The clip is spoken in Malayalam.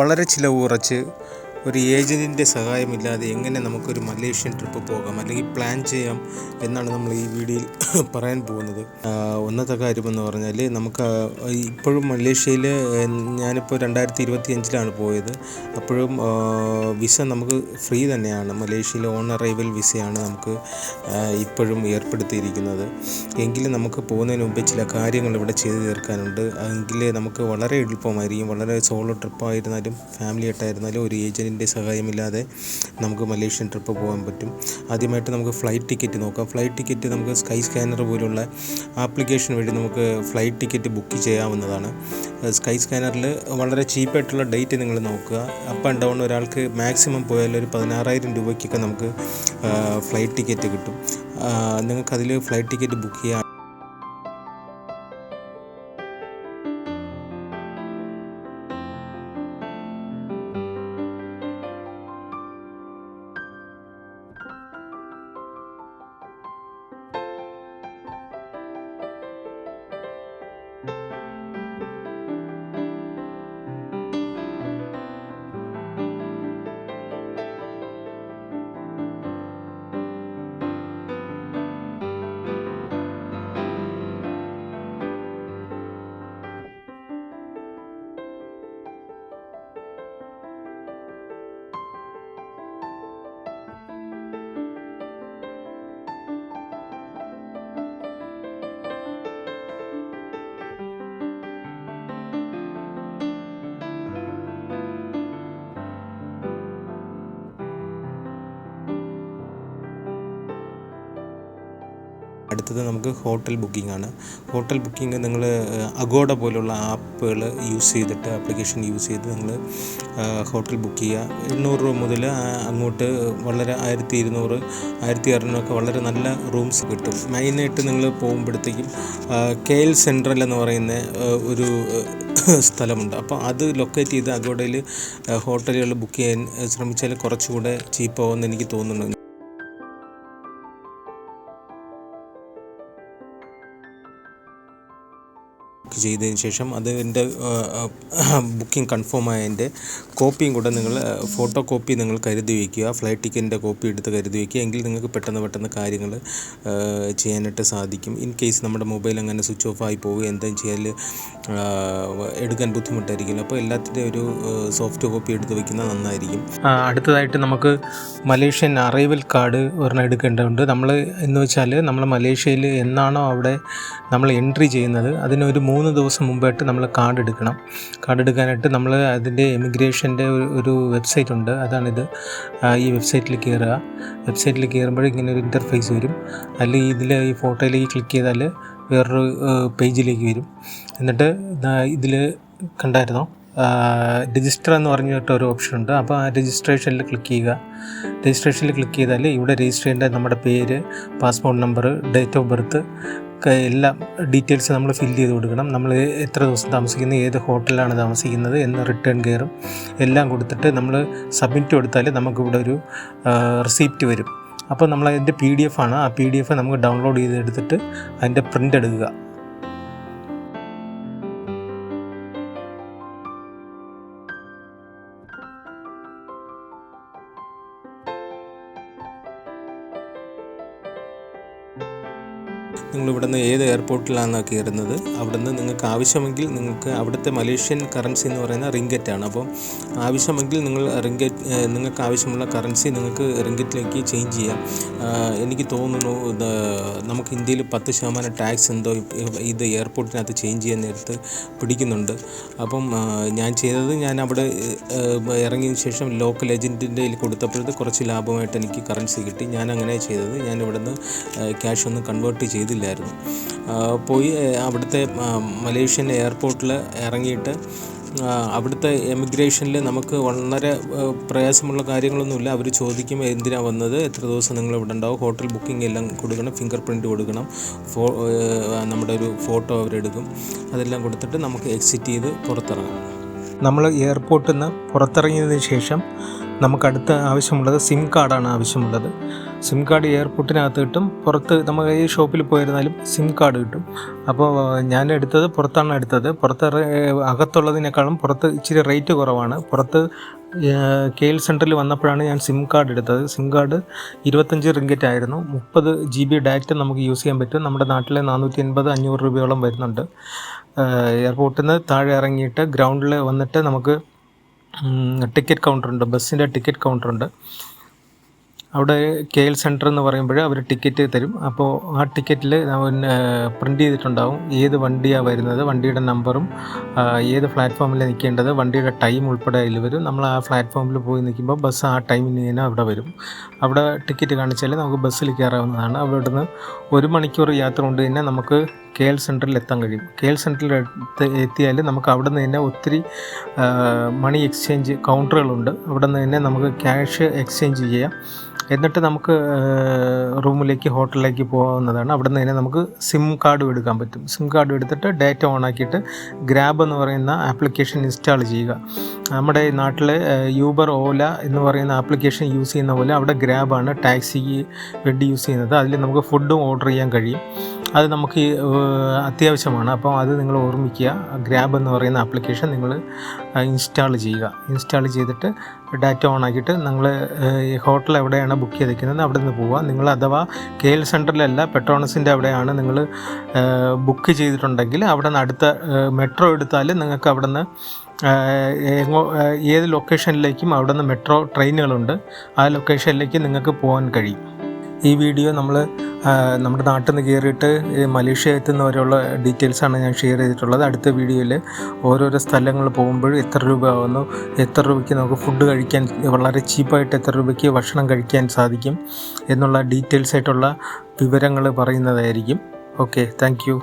വളരെ ചിലവ് കുറച്ച് ഒരു ഏജൻറ്റിൻ്റെ സഹായമില്ലാതെ എങ്ങനെ നമുക്കൊരു മലേഷ്യൻ ട്രിപ്പ് പോകാം അല്ലെങ്കിൽ പ്ലാൻ ചെയ്യാം എന്നാണ് നമ്മൾ ഈ വീഡിയോയിൽ പറയാൻ പോകുന്നത്. ഒന്നത്തെ കാര്യമെന്ന് പറഞ്ഞാൽ നമുക്ക് ഇപ്പോഴും മലേഷ്യയിൽ ഞാനിപ്പോൾ 2025 പോയത്. അപ്പോഴും വിസ നമുക്ക് ഫ്രീ തന്നെയാണ്. മലേഷ്യയിൽ ഓൺ അറൈവൽ വിസയാണ് നമുക്ക് ഇപ്പോഴും ഏർപ്പെടുത്തിയിരിക്കുന്നത്. എങ്കിലും നമുക്ക് പോകുന്നതിന് മുമ്പ് ചില കാര്യങ്ങൾ ഇവിടെ ചെയ്തു തീർക്കാനുണ്ട്. എങ്കിൽ നമുക്ക് വളരെ എളുപ്പമായിരിക്കും. വളരെ സോളോ ട്രിപ്പായിരുന്നാലും ഫാമിലി ആയിട്ടായിരുന്നാലും ഒരു ഏജൻറ്റിൻ്റെ സഹായമില്ലാതെ നമുക്ക് മലേഷ്യൻ ട്രിപ്പ് പോകാൻ പറ്റും. ആദ്യമായിട്ട് നമുക്ക് ഫ്ലൈറ്റ് ടിക്കറ്റ് നോക്കാം. ഫ്ലൈറ്റ് ടിക്കറ്റ് നമുക്ക് സ്കൈ സ്കാനർ പോലുള്ള ആപ്ലിക്കേഷൻ വഴി നമുക്ക് ഫ്ലൈറ്റ് ടിക്കറ്റ് ബുക്ക് ചെയ്യാവുന്നതാണ്. സ്കൈ സ്കാനറിൽ വളരെ ചീപ്പായിട്ടുള്ള ഡേറ്റ് നിങ്ങൾ നോക്കുക. അപ്പ് ആൻഡ് ഡൗൺ ഒരാൾക്ക് മാക്സിമം പോയാൽ ഒരു 16,000 രൂപയ്ക്കൊക്കെ നമുക്ക് ഫ്ലൈറ്റ് ടിക്കറ്റ് കിട്ടും. നിങ്ങൾക്കതിൽ ഫ്ലൈറ്റ് ടിക്കറ്റ് ബുക്ക് ചെയ്യാം. അടുത്തത് നമുക്ക് ഹോട്ടൽ ബുക്കിംഗ് ആണ്. ഹോട്ടൽ ബുക്കിംഗ് നിങ്ങൾ അഗോഡ പോലുള്ള ആപ്പുകൾ ആപ്ലിക്കേഷൻ യൂസ് ചെയ്ത് നിങ്ങൾ ഹോട്ടൽ ബുക്ക് ചെയ്യുക. 800 രൂപ മുതൽ അങ്ങോട്ട് വളരെ 1200, 1600 വളരെ നല്ല റൂംസ് കിട്ടും. മെയിനായിട്ട് നിങ്ങൾ പോകുമ്പോഴത്തേക്കും KL സെൻട്രൽ എന്ന് പറയുന്ന ഒരു സ്ഥലമുണ്ട്. അപ്പോൾ അത് ലൊക്കേറ്റ് ചെയ്ത് അഗോഡയിൽ ഹോട്ടലുകൾ ബുക്ക് ചെയ്യാൻ ശ്രമിച്ചാൽ കുറച്ചുകൂടെ ചീപ്പാവുമെന്ന് എനിക്ക് തോന്നുന്നു. ചെയ്തതിന് ശേഷം അതിൻ്റെ ബുക്കിംഗ് കൺഫേം ആയതിൻ്റെ കോപ്പിയും കൂടെ നിങ്ങൾ ഫോട്ടോ കോപ്പി നിങ്ങൾ കരുതി വയ്ക്കുക. ഫ്ലൈറ്റ് ടിക്കറ്റിൻ്റെ കോപ്പി എടുത്ത് കരുതി വയ്ക്കുക. എങ്കിൽ നിങ്ങൾക്ക് പെട്ടെന്ന് കാര്യങ്ങൾ ചെയ്യാനായിട്ട് സാധിക്കും. ഇൻ കേസ് നമ്മുടെ മൊബൈൽ അങ്ങനെ സ്വിച്ച് ഓഫ് ആയി പോവുക എന്തെങ്കിലും ചെയ്യാൻ എടുക്കാൻ ബുദ്ധിമുട്ടായിരിക്കില്ല. അപ്പോൾ എല്ലാത്തിൻ്റെ ഒരു സോഫ്റ്റ് കോപ്പി എടുത്ത് വയ്ക്കുന്നത് നന്നായിരിക്കും. അടുത്തതായിട്ട് നമുക്ക് മലേഷ്യൻ അറൈവൽ കാർഡ് ഒരെണ്ണം എടുക്കേണ്ടതുണ്ട്. നമ്മൾ എന്ന് വെച്ചാൽ നമ്മൾ മലേഷ്യയിൽ എന്നാണോ അവിടെ നമ്മൾ എൻട്രി ചെയ്യുന്നത് അതിനൊരു 3 ദിവസം മുമ്പായിട്ട് നമ്മൾ കാർഡ് എടുക്കണം. കാർഡ് എടുക്കാനായിട്ട് നമ്മൾ അതിൻ്റെ എമിഗ്രേഷൻ്റെ ഒരു വെബ്സൈറ്റ് ഉണ്ട്. അതാണിത്. ഈ വെബ്സൈറ്റിൽ കയറുക. വെബ്സൈറ്റിൽ കയറുമ്പോൾ ഇങ്ങനെ ഒരു ഇൻ്റർഫേസ് വരും. അല്ലെങ്കിൽ ഈ ഫോട്ടോയിലേക്ക് ക്ലിക്ക് ചെയ്താൽ വേറൊരു പേജിലേക്ക് വരും. എന്നിട്ട് ഇതിൽ കണ്ടായിരുന്നോ രജിസ്റ്റർ എന്ന് പറഞ്ഞിട്ടൊരു ഓപ്ഷൻ ഉണ്ട്. അപ്പോൾ ആ രജിസ്ട്രേഷനിൽ ക്ലിക്ക് ചെയ്യുക. രജിസ്ട്രേഷനിൽ ക്ലിക്ക് ചെയ്താൽ ഇവിടെ രജിസ്റ്റർ ചെയ്യേണ്ട നമ്മുടെ പേര്, passport number, date of birth എല്ലാം ഡീറ്റെയിൽസ് നമ്മൾ ഫില്ല് ചെയ്ത് കൊടുക്കണം. നമ്മൾ എത്ര ദിവസം താമസിക്കുന്നത്, ഏത് ഹോട്ടലിലാണ് താമസിക്കുന്നത്, എന്ന് റിട്ടേൺ കെയറും എല്ലാം കൊടുത്തിട്ട് നമ്മൾ സബ്മിറ്റ് കൊടുത്താൽ നമുക്കിവിടെ ഒരു റിസീപ്റ്റ് വരും. അപ്പോൾ നമ്മളതിൻ്റെ PDF ആണ്. ആ PDF നമുക്ക് ഡൗൺലോഡ് ചെയ്തെടുത്തിട്ട് അതിൻ്റെ പ്രിൻ്റ് എടുക്കുക. നിങ്ങൾ ഇവിടുന്ന് ഏത് എയർപോർട്ടിലാണ് കയറുന്നത് അവിടുന്ന് നിങ്ങൾക്ക് ആവശ്യമെങ്കിൽ നിങ്ങൾക്ക് അവിടുത്തെ മലേഷ്യൻ കറൻസി എന്ന് പറയുന്ന റിങ്കറ്റാണ്. അപ്പോൾ ആവശ്യമെങ്കിൽ നിങ്ങൾക്ക് ആവശ്യമുള്ള കറൻസി നിങ്ങൾക്ക് റിങ്കറ്റിലേക്ക് ചേഞ്ച് ചെയ്യാം. എനിക്ക് തോന്നുന്നു നമുക്ക് ഇന്ത്യയിൽ 10% ടാക്സ് എന്തോ ഇത് എയർപോർട്ടിനകത്ത് ചേഞ്ച് ചെയ്യാൻ നേരത്ത് പിടിക്കുന്നുണ്ട്. അപ്പം ഞാൻ അവിടെ ഇറങ്ങിയതിന് ശേഷം ലോക്കൽ ഏജൻറ്റിൻ്റെ കൊടുത്തപ്പോഴത്തെ കുറച്ച് ലാഭമായിട്ട് എനിക്ക് കറൻസി കിട്ടി. ഞാൻ അങ്ങനെ ചെയ്തത്. ഞാൻ ഇവിടുന്ന് ക്യാഷ് ഒന്നും കൺവേർട്ട് ചെയ്തില്ലായിരുന്നു. പോയി അവിടുത്തെ മലേഷ്യൻ എയർപോർട്ടിൽ ഇറങ്ങിയിട്ട് അവിടുത്തെ എമിഗ്രേഷനിൽ നമുക്ക് വളരെ പ്രയാസമുള്ള കാര്യങ്ങളൊന്നുമില്ല. അവർ ചോദിക്കും എന്തിനാണ് വന്നത്, എത്ര ദിവസം നിങ്ങൾ ഇവിടെ ഉണ്ടാവും, ഹോട്ടൽ ബുക്കിംഗ് എല്ലാം കൊടുക്കണം, ഫിംഗർ പ്രിൻറ്റ് കൊടുക്കണം, നമ്മുടെ ഒരു ഫോട്ടോ അവരെടുക്കും. അതെല്ലാം കൊടുത്തിട്ട് നമുക്ക് എക്സിറ്റ് ചെയ്ത് പുറത്തിറങ്ങാം. നമ്മൾ എയർപോർട്ടിൽ നിന്ന് പുറത്തിറങ്ങിയതിന് ശേഷം നമുക്കടുത്ത ആവശ്യമുള്ളത് സിം കാർഡാണ് ആവശ്യമുള്ളത്. സിം കാർഡ് എയർപോർട്ടിനകത്ത് കിട്ടും, പുറത്ത് നമ്മൾ ഈ ഷോപ്പിൽ പോയിരുന്നാലും സിം കാർഡ് കിട്ടും. അപ്പോൾ ഞാൻ എടുത്തത് പുറത്താണ് എടുത്തത്. പുറത്ത് അകത്തുള്ളതിനേക്കാളും പുറത്ത് ഇച്ചിരി റേറ്റ് കുറവാണ്. പുറത്ത് KL സെൻറ്ററിൽ വന്നപ്പോഴാണ് ഞാൻ സിം കാർഡ് എടുത്തത്. സിം കാർഡ് 25 റിങ്കറ്റ് ആയിരുന്നു. 30 GB ഡാറ്റ നമുക്ക് യൂസ് ചെയ്യാൻ പറ്റും. നമ്മുടെ നാട്ടിലെ 480-500 രൂപയോളം വരുന്നുണ്ട്. എയർപോർട്ടിൽ നിന്ന് താഴെ ഇറങ്ങിയിട്ട് ഗ്രൗണ്ടിൽ വന്നിട്ട് നമുക്ക് ടിക്കറ്റ് കൗണ്ടറുണ്ട്, ബസ്സിൻ്റെ ടിക്കറ്റ് കൗണ്ടറുണ്ട്. അവിടെ KL സെൻറ്റർ എന്ന് പറയുമ്പോൾ അവർ ടിക്കറ്റ് തരും. അപ്പോൾ ആ ടിക്കറ്റിൽ പ്രിൻ്റ് ചെയ്തിട്ടുണ്ടാവും ഏത് വണ്ടിയാണ് വരുന്നത്, വണ്ടിയുടെ നമ്പറും, ഏത് പ്ലാറ്റ്ഫോമിൽ നിൽക്കേണ്ടത്, വണ്ടിയുടെ ടൈം ഉൾപ്പെടെ അതിൽ വരും. നമ്മൾ ആ പ്ലാറ്റ്ഫോമിൽ പോയി നിൽക്കുമ്പോൾ ബസ് ആ ടൈമിന് തന്നെ അവിടെ വരും. അവിടെ ടിക്കറ്റ് കാണിച്ചാൽ നമുക്ക് ബസ്സിൽ കയറാവുന്നതാണ്. അവിടുന്ന് 1 മണിക്കൂർ യാത്ര കൊണ്ട് തന്നെ നമുക്ക് KL സെൻറ്ററിൽ എത്താൻ കഴിയും. KL സെൻറ്ററിൽ എത്തിയാൽ നമുക്ക് അവിടെ നിന്ന് തന്നെ ഒത്തിരി മണി എക്സ്ചേഞ്ച് കൗണ്ടറുകളുണ്ട്. അവിടെ നിന്ന് തന്നെ നമുക്ക് ക്യാഷ് എക്സ്ചേഞ്ച് ചെയ്യാം. എന്നിട്ട് നമുക്ക് റൂമിലേക്ക്, ഹോട്ടലിലേക്ക് പോകാവുന്നതാണ്. അവിടെ നിന്ന് തന്നെ നമുക്ക് സിം കാർഡും എടുക്കാൻ പറ്റും. സിം കാർഡ് എടുത്തിട്ട് ഡാറ്റ ഓൺ ആക്കിയിട്ട് ഗ്രാബ് എന്ന് പറയുന്ന ആപ്ലിക്കേഷൻ ഇൻസ്റ്റാൾ ചെയ്യുക. നമ്മുടെ നാട്ടിലെ യൂബർ, ഓല എന്ന് പറയുന്ന ആപ്ലിക്കേഷൻ യൂസ് ചെയ്യുന്ന പോലെ അവിടെ ഗ്രാബാണ് ടാക്സിക്ക് വേണ്ടി യൂസ് ചെയ്യുന്നത്. അതിൽ നമുക്ക് ഫുഡും ഓർഡർ ചെയ്യാൻ കഴിയും. അത് നമുക്ക് അത്യാവശ്യമാണ്. അപ്പോൾ അത് നിങ്ങൾ ഓർമ്മിക്കുക. ഗ്രാബ് എന്ന് പറയുന്ന ആപ്ലിക്കേഷൻ നിങ്ങൾ ഇൻസ്റ്റാൾ ചെയ്യുക. ഇൻസ്റ്റാൾ ചെയ്തിട്ട് ഡാറ്റ ഓൺ ആക്കിയിട്ട് നിങ്ങൾ ഹോട്ടൽ എവിടെയാണ് ബുക്ക് ചെയ്തിരിക്കുന്നത് അവിടെ നിന്ന് പോവുക. നിങ്ങൾ അഥവാ KL സെൻറ്ററിലല്ല, പെട്രോണസിൻ്റെ അവിടെയാണ് നിങ്ങൾ ബുക്ക് ചെയ്തിട്ടുണ്ടെങ്കിൽ അവിടെ നിന്ന് അടുത്ത മെട്രോ എടുത്താൽ നിങ്ങൾക്ക് അവിടെ നിന്ന് ഏത് ലൊക്കേഷനിലേക്കും അവിടെ നിന്ന് മെട്രോ ട്രെയിനുകളുണ്ട്. ആ ലൊക്കേഷനിലേക്ക് നിങ്ങൾക്ക് പോകാൻ കഴിയും. ഈ വീഡിയോ നമ്മുടെ നാട്ടിൽ നിന്ന് കയറിയിട്ട് മലേഷ്യ എത്തുന്നവരെയുള്ള ഡീറ്റെയിൽസാണ് ഞാൻ ഷെയർ ചെയ്തിട്ടുള്ളത്. അടുത്ത വീഡിയോയിൽ ഓരോരോ സ്ഥലങ്ങൾ പോകുമ്പോൾ എത്ര രൂപ ആവുന്നു, എത്ര രൂപയ്ക്ക് നമുക്ക് ഫുഡ് കഴിക്കാൻ, വളരെ ചീപ്പായിട്ട് എത്ര രൂപയ്ക്ക് ഭക്ഷണം കഴിക്കാൻ സാധിക്കും എന്നുള്ള ഡീറ്റെയിൽസ് ആയിട്ടുള്ള വിവരങ്ങൾ പറയുന്നതായിരിക്കും. Okay, thank you.